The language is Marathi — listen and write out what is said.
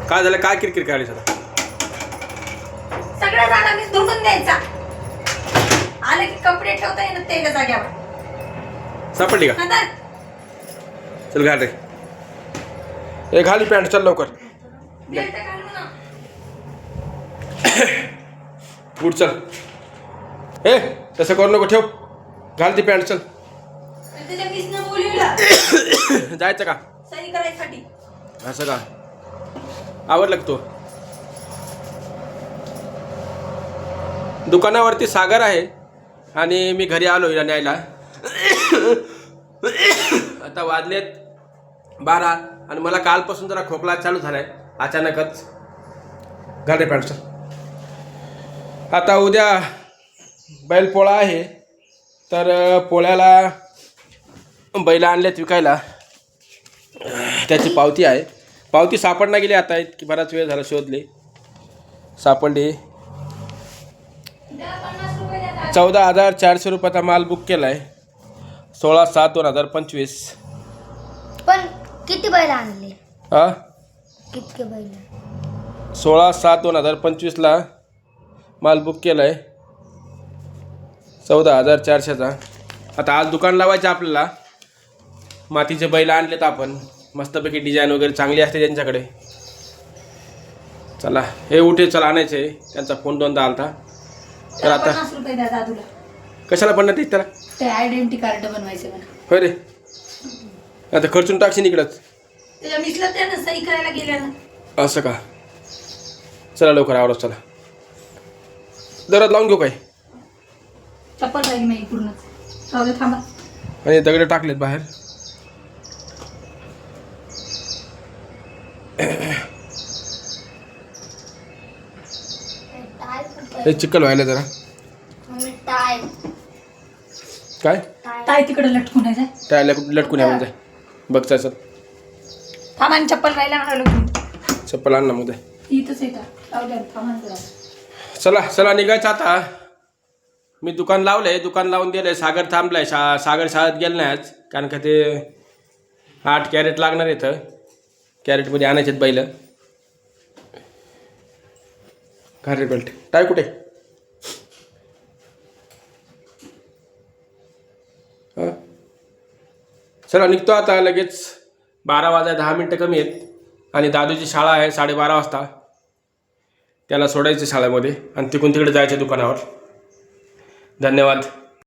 काय झालं? काय किरकिर काढली सगळं? सगळं झालं मी धुवून द्यायचा. आले की कपडे ठेवता येणार तेल्या जाग्यावर. सापडली का? आता चल घाल रे. ए घाली पॅन्ट, चल लवकर. बेल्ट घालू ना. उठ चल. ए तसं करू नको, ठेव. घाल ती पॅन्ट, चल. त्याच्या मिसनं बोलवला जायचं का? सही करायसाठी. असं का? आवडलं का तो? दुकानावरती सागर आहे आणि मी घरी आलो हिला न्यायला. आता वाजलेत 12 आणि मला कालपासून जरा खोकला चालू झालाय अचानकच. घाल रे पॅन्ट, चल. आता उद्या बैलपोळा आहे, तर पोळ्याला बैल आणलेत विकायला. त्याची पावती आहे. पावती सापडणार गेली आता, की बराच वेळ झाला शोधले. सापडली. 14,400 रुपयाचा माल बुक केला आहे. 16/7/2025. पण किती बैल आणले? हा, कितके बैल? 16/7/2025ला माल बुक केला आहे 14,400चा. आता आज दुकान लावायचं आपल्याला. मातीचे बैल आणलेत आपण, मस्तपैकी डिझाईन वगैरे चांगली असते त्यांच्याकडे. चला हे उठे, चला आणायचे. त्यांचा फोन 2दा आलता. तर आता 50 रुपये द्या दादूला. कशाला पडणार ते त्याला? ते आयडेंटिटी कार्ड बनवायचे म्हणा. होय रे. आता खर्चून टाकशील इकडंच. त्याच्या मिसला त्यानं सही करायला गेल्या ना. असं का? चला लवकर आवरच, चला. दरात लावून घेऊ काय? चप्पल राहील मी पूर्ण. राहू दे, थांबा. आणि दगड टाकलेत बाहेर. हे चिखल व्हायला जरा. टाय काय काय तिकडे लटकून आहे जाय. त्याला लटकून यावं जाय. बघ चल. थांबा आणि चप्पल राहिला म्हणालो तुम्ही. चप्पल आण ना मध्ये. इथंच येतात. राहू द्या, थांबा ना जरा. चला चला निघायचं आता. मी दुकान लावलंय, दुकान लावून दिलंय. सागर थांबलाय. सागर शाळेत गेलं नाही आज, कारण का ते 8 कॅरेट लागणार इथं. कॅरेटमध्ये आणायचे आहेत बैल. घाल बेल्ट. टाय कुठे? हां चला निघतो आता लगेच. 12 वाजाय 10 मिनटं कमी आहेत. आणि दादूची शाळा आहे 12:30 वाजता. त्याला सोडायचं शाळेमध्ये आणि तिकडे जायचं दुकानावर. धन्यवाद.